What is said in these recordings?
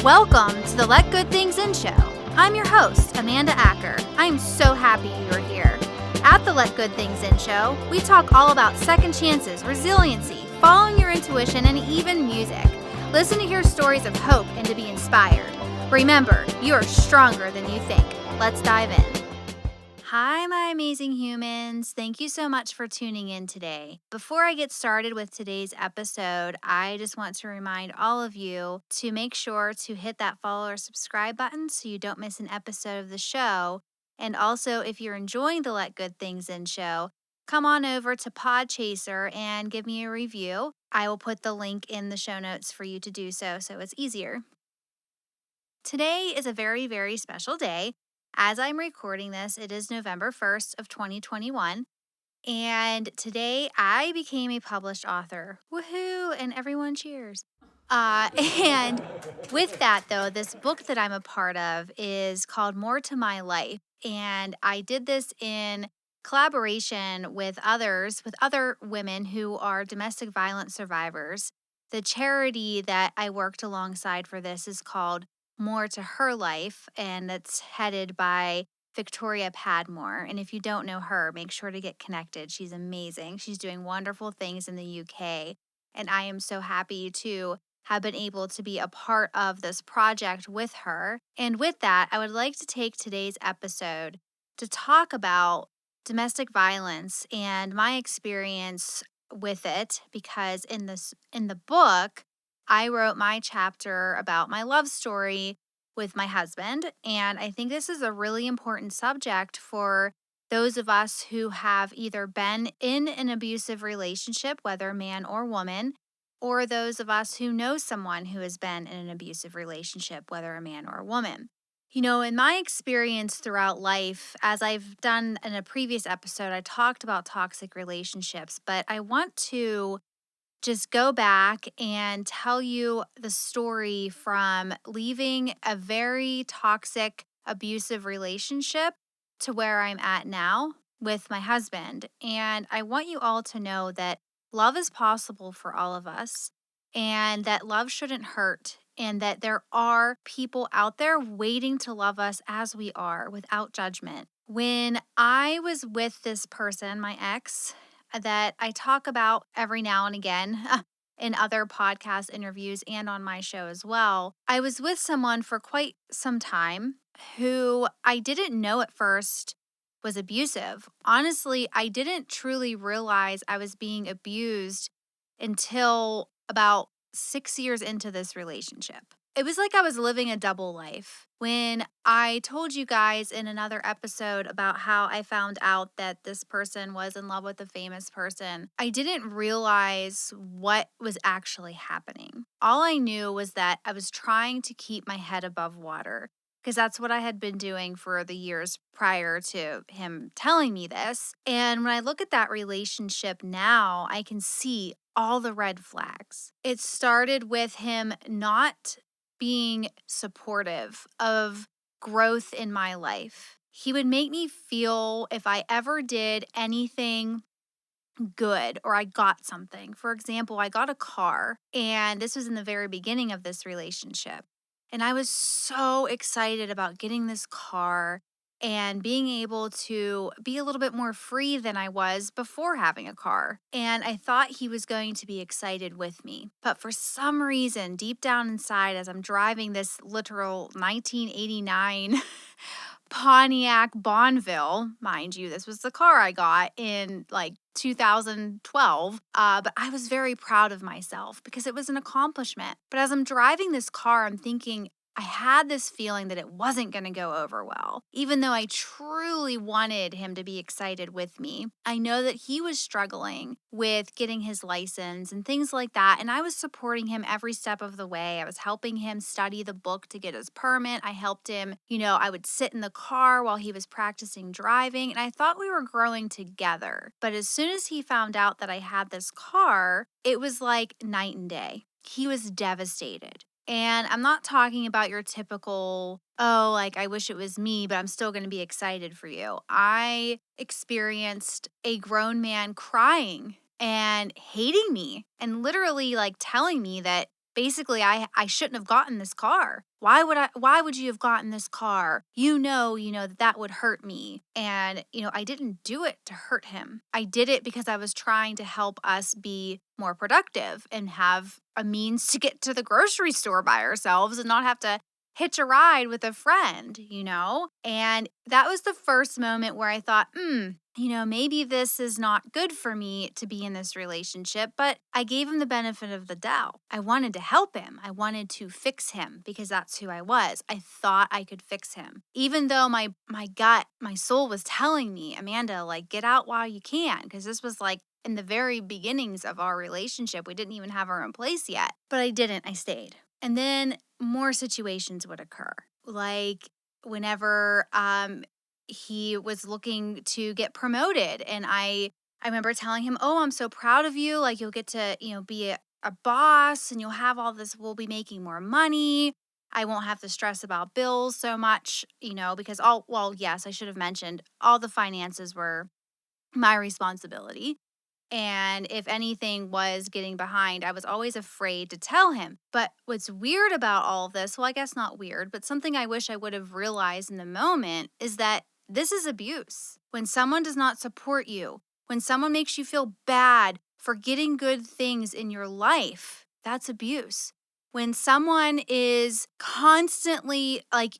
Welcome to the Let Good Things In show. I'm your host, Amanda Acker. I'm so happy you're here. At the Let Good Things In show, we talk all about second chances, resiliency, following your intuition, and even music. Listen to hear stories of hope and to be inspired. Remember, you are stronger than you think. Let's dive in. Hi, my amazing humans. Thank you so much for tuning in today. Before I get started with today's episode, I just want to remind all of you to make sure to hit that follow or subscribe button so you don't miss an episode of the show. And also, if you're enjoying the Let Good Things In show, come on over to Podchaser and give me a review. I will put the link in the show notes for you to do so it's easier. Today is a very, very special day. As I'm recording this, it is November 1st of 2021, and today I became a published author. Woohoo! And everyone cheers. And with that, though, this book that I'm a part of is called More to My Life, and I did this in collaboration with other women who are domestic violence survivors. The charity that I worked alongside for this is called More to Her Life, and it's headed by Victoria Padmore. And if you don't know her, make sure to get connected. She's amazing. She's doing wonderful things in the UK. And I am so happy to have been able to be a part of this project with her. And with that, I would like to take today's episode to talk about domestic violence and my experience with it, because in the book, I wrote my chapter about my love story with my husband, and I think this is a really important subject for those of us who have either been in an abusive relationship, whether man or woman, or those of us who know someone who has been in an abusive relationship, whether a man or a woman. You know, in my experience throughout life, as I've done in a previous episode, I talked about toxic relationships, but I want to just go back and tell you the story from leaving a very toxic, abusive relationship to where I'm at now with my husband. And I want you all to know that love is possible for all of us, and that love shouldn't hurt, and that there are people out there waiting to love us as we are without judgment. When I was with this person, my ex, that I talk about every now and again in other podcast interviews and on my show as well, I was with someone for quite some time who I didn't know at first was abusive. Honestly, I didn't truly realize I was being abused until about 6 years into this relationship. It was like I was living a double life. When I told you guys in another episode about how I found out that this person was in love with a famous person, I didn't realize what was actually happening. All I knew was that I was trying to keep my head above water, because that's what I had been doing for the years prior to him telling me this. And when I look at that relationship now, I can see all the red flags. It started with him not being supportive of growth in my life. He would make me feel if I ever did anything good or I got something. For example, I got a car, and this was in the very beginning of this relationship. And I was so excited about getting this car and being able to be a little bit more free than I was before having a car. And I thought he was going to be excited with me. But for some reason, deep down inside, as I'm driving this literal 1989 Pontiac Bonneville, mind you, this was the car I got in like 2012. But I was very proud of myself because it was an accomplishment. But as I'm driving this car, I'm thinking, I had this feeling that it wasn't going to go over well. Even though I truly wanted him to be excited with me, I know that he was struggling with getting his license and things like that. And I was supporting him every step of the way. I was helping him study the book to get his permit. I helped him, I would sit in the car while he was practicing driving. And I thought we were growing together. But as soon as he found out that I had this car, it was like night and day. He was devastated. And I'm not talking about your typical, oh, like I wish it was me, but I'm still going to be excited for you. I experienced a grown man crying and hating me and literally like telling me that basically I shouldn't have gotten this car. why would you have gotten this car? That would hurt me. And, I didn't do it to hurt him. I did it because I was trying to help us be more productive and have a means to get to the grocery store by ourselves and not have to hitch a ride with a friend. And that was the first moment where I thought, maybe this is not good for me to be in this relationship, but I gave him the benefit of the doubt. I wanted to help him. I wanted to fix him because that's who I was. I thought I could fix him. Even though my gut, my soul was telling me, Amanda, like, get out while you can, because this was like in the very beginnings of our relationship. We didn't even have our own place yet, but I didn't. I stayed. And then more situations would occur. Like whenever he was looking to get promoted, and I remember telling him, "Oh, I'm so proud of you. Like you'll get to, be a boss and you'll have all this, we'll be making more money. I won't have to stress about bills so much, because yes, I should have mentioned all the finances were my responsibility. And if anything was getting behind, I was always afraid to tell him. But what's weird about all of this, well, I guess not weird, but something I wish I would have realized in the moment is that this is abuse. When someone does not support you, when someone makes you feel bad for getting good things in your life, that's abuse. When someone is constantly like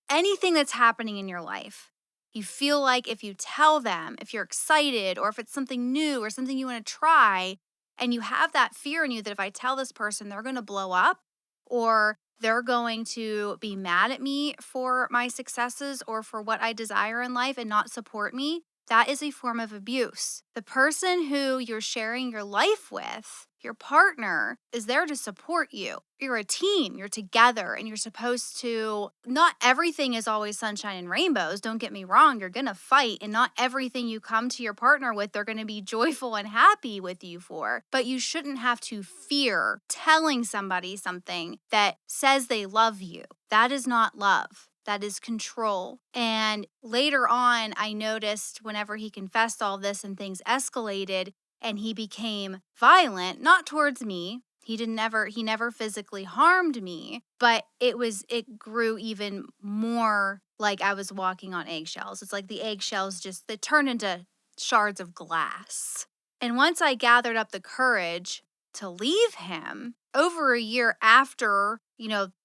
anything that's happening in your life, you feel like if you tell them, if you're excited or if it's something new or something you want to try, and you have that fear in you that if I tell this person, they're going to blow up or they're going to be mad at me for my successes or for what I desire in life and not support me, that is a form of abuse. The person who you're sharing your life with, your partner, is there to support you. You're a team, you're together, and you're supposed to, not everything is always sunshine and rainbows. Don't get me wrong, you're going to fight, and not everything you come to your partner with, they're going to be joyful and happy with you for. But you shouldn't have to fear telling somebody something that says they love you. That is not love. That is control. And later on, I noticed whenever he confessed all this and things escalated and he became violent, not towards me. He never physically harmed me, but it grew even more like I was walking on eggshells. It's like the eggshells they turned into shards of glass. And once I gathered up the courage to leave him, over a year after,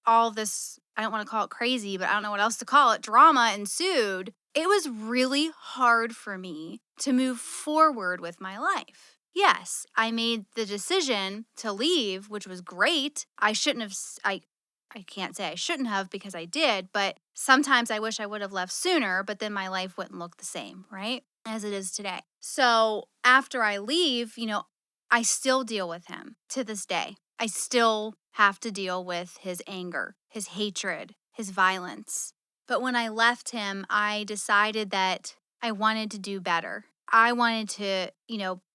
all this, I don't want to call it crazy, but I don't know what else to call it, drama ensued, it was really hard for me to move forward with my life. Yes, I made the decision to leave, which was great. I can't say I shouldn't have because I did, but sometimes I wish I would have left sooner, but then my life wouldn't look the same, right? As it is today. So after I leave, I still deal with him to this day. I still have to deal with his anger, his hatred, his violence. But when I left him, I decided that I wanted to do better. I wanted to,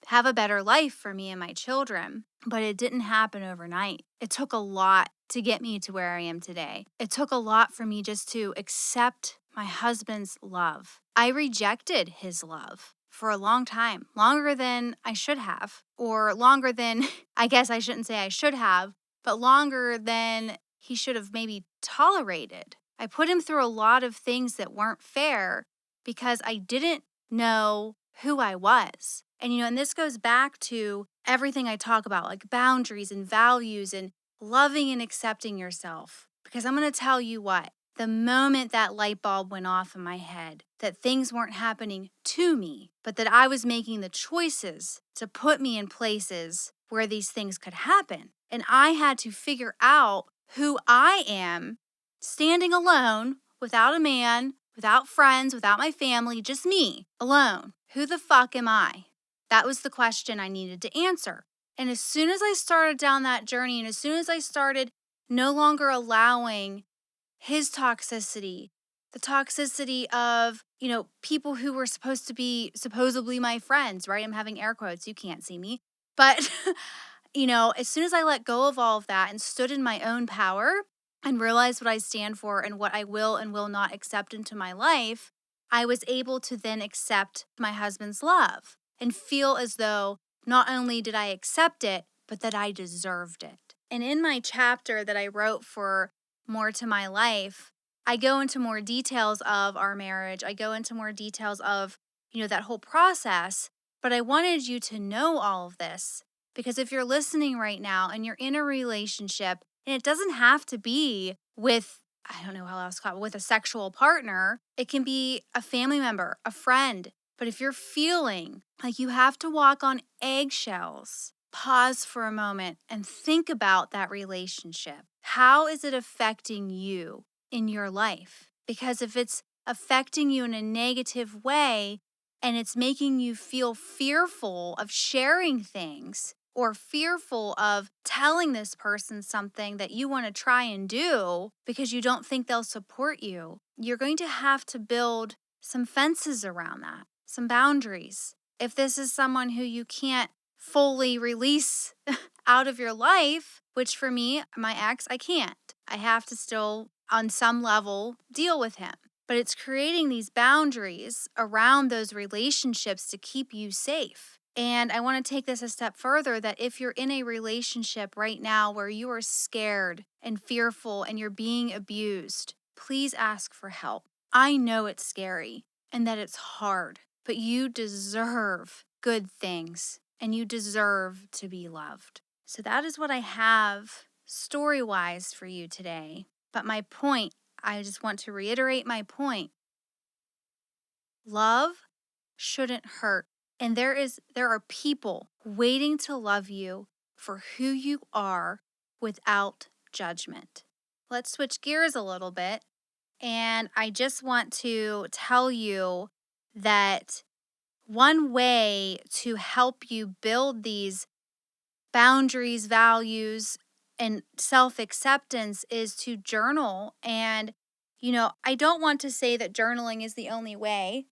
have a better life for me and my children, but it didn't happen overnight. It took a lot to get me to where I am today. It took a lot for me just to accept my husband's love. I rejected his love for a long time, longer than I should have, or longer than, I guess I shouldn't say I should have, but longer than he should have maybe tolerated. I put him through a lot of things that weren't fair because I didn't know who I was. And this goes back to everything I talk about, like boundaries and values and loving and accepting yourself. Because I'm going to tell you what, the moment that light bulb went off in my head, that things weren't happening to me, but that I was making the choices to put me in places where these things could happen. And I had to figure out who I am, standing alone, without a man, without friends, without my family, just me, alone. Who the fuck am I? That was the question I needed to answer. And as soon as I started down that journey, and as soon as I started no longer allowing his toxicity, the toxicity of, people who were supposed to be supposedly my friends, right? I'm having air quotes. You can't see me. But, as soon as I let go of all of that and stood in my own power and realized what I stand for and what I will and will not accept into my life, I was able to then accept my husband's love and feel as though not only did I accept it, but that I deserved it. And in my chapter that I wrote for more to my life, I go into more details of our marriage. I go into more details of, that whole process. But I wanted you to know all of this because if you're listening right now and you're in a relationship, and it doesn't have to be with, I don't know how else to call it, with a sexual partner, it can be a family member, a friend. But if you're feeling like you have to walk on eggshells, pause for a moment and think about that relationship. How is it affecting you in your life? Because if it's affecting you in a negative way and it's making you feel fearful of sharing things or fearful of telling this person something that you want to try and do because you don't think they'll support you, you're going to have to build some fences around that, some boundaries. If this is someone who you can't fully release out of your life, which for me, my ex, I can't. I have to still, on some level, deal with him. But it's creating these boundaries around those relationships to keep you safe. And I want to take this a step further that if you're in a relationship right now where you are scared and fearful and you're being abused, please ask for help. I know it's scary and that it's hard, but you deserve good things and you deserve to be loved. So that is what I have story-wise for you today. But my point, I just want to reiterate my point. Love shouldn't hurt. And there are people waiting to love you for who you are without judgment. Let's switch gears a little bit. And I just want to tell you that one way to help you build these boundaries, values, and self-acceptance is to journal. And, I don't want to say that journaling is the only way.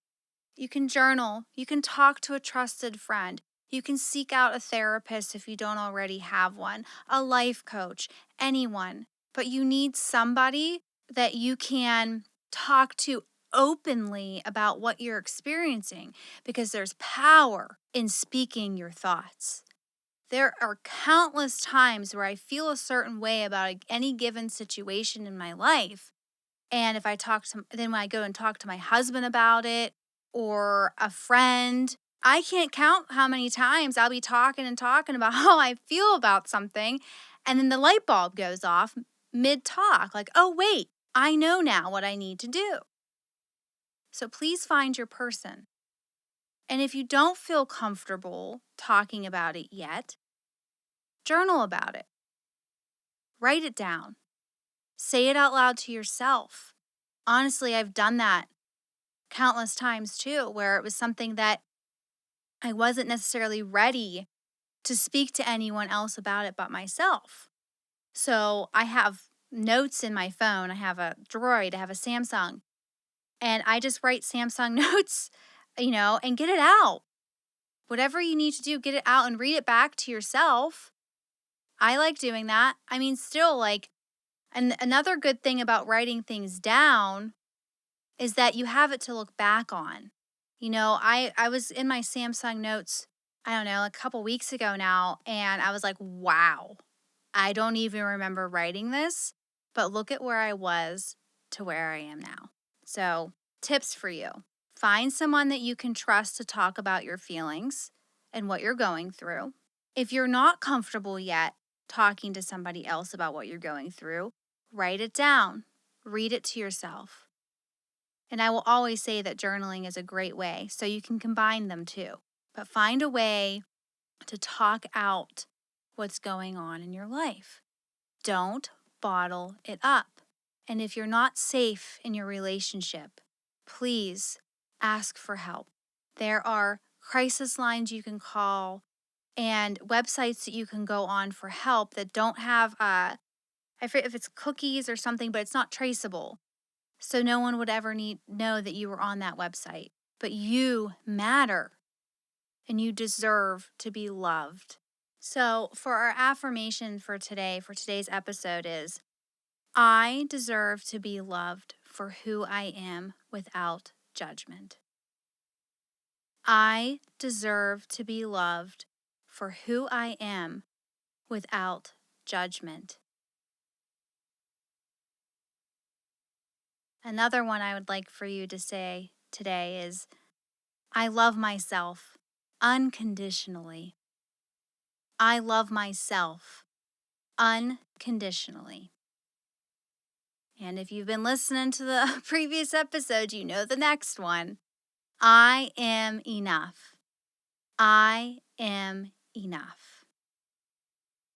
You can journal. You can talk to a trusted friend. You can seek out a therapist if you don't already have one, a life coach, anyone. But you need somebody that you can talk to openly about what you're experiencing because there's power in speaking your thoughts. There are countless times where I feel a certain way about any given situation in my life. And if then when I go and talk to my husband about it or a friend, I can't count how many times I'll be talking and talking about how I feel about something. And then the light bulb goes off mid talk, like, oh, wait, I know now what I need to do. So please find your person. And if you don't feel comfortable talking about it yet, journal about it. Write it down. Say it out loud to yourself. Honestly, I've done that countless times too, where it was something that I wasn't necessarily ready to speak to anyone else about it but myself. So I have notes in my phone. I have a Droid, I have a Samsung, and I just write Samsung notes, and get it out. Whatever you need to do, get it out and read it back to yourself. I like doing that. I mean, still, and another good thing about writing things down is that you have it to look back on. I was in my Samsung notes, I don't know, a couple weeks ago now, and I was like, wow, I don't even remember writing this, but look at where I was to where I am now. So, tips for you. Find someone that you can trust to talk about your feelings and what you're going through. If you're not comfortable yet talking to somebody else about what you're going through, write it down. Read it to yourself. And I will always say that journaling is a great way, so you can combine them too. But find a way to talk out what's going on in your life. Don't bottle it up. And if you're not safe in your relationship, please ask for help. There are crisis lines you can call and websites that you can go on for help that don't have, I forget if it's cookies or something, but it's not traceable. So no one would ever know that you were on that website. But you matter and you deserve to be loved. So for our affirmation for today, for today's episode is, I deserve to be loved for who I am without judgment. I deserve to be loved for who I am without judgment. Another one I would like for you to say today is, I love myself unconditionally. I love myself unconditionally. And if you've been listening to the previous episode, you know the next one. I am enough. I am enough.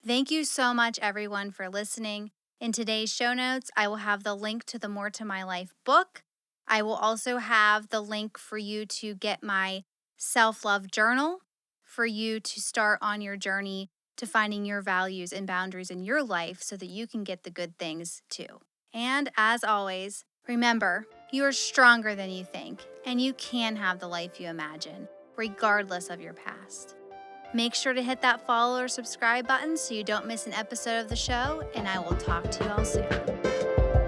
Thank you so much, everyone, for listening. In today's show notes, I will have the link to the More to My Life book. I will also have the link for you to get my self-love journal for you to start on your journey to finding your values and boundaries in your life so that you can get the good things too. And as always, remember, you are stronger than you think, and you can have the life you imagine, regardless of your past. Make sure to hit that follow or subscribe button so you don't miss an episode of the show, and I will talk to you all soon.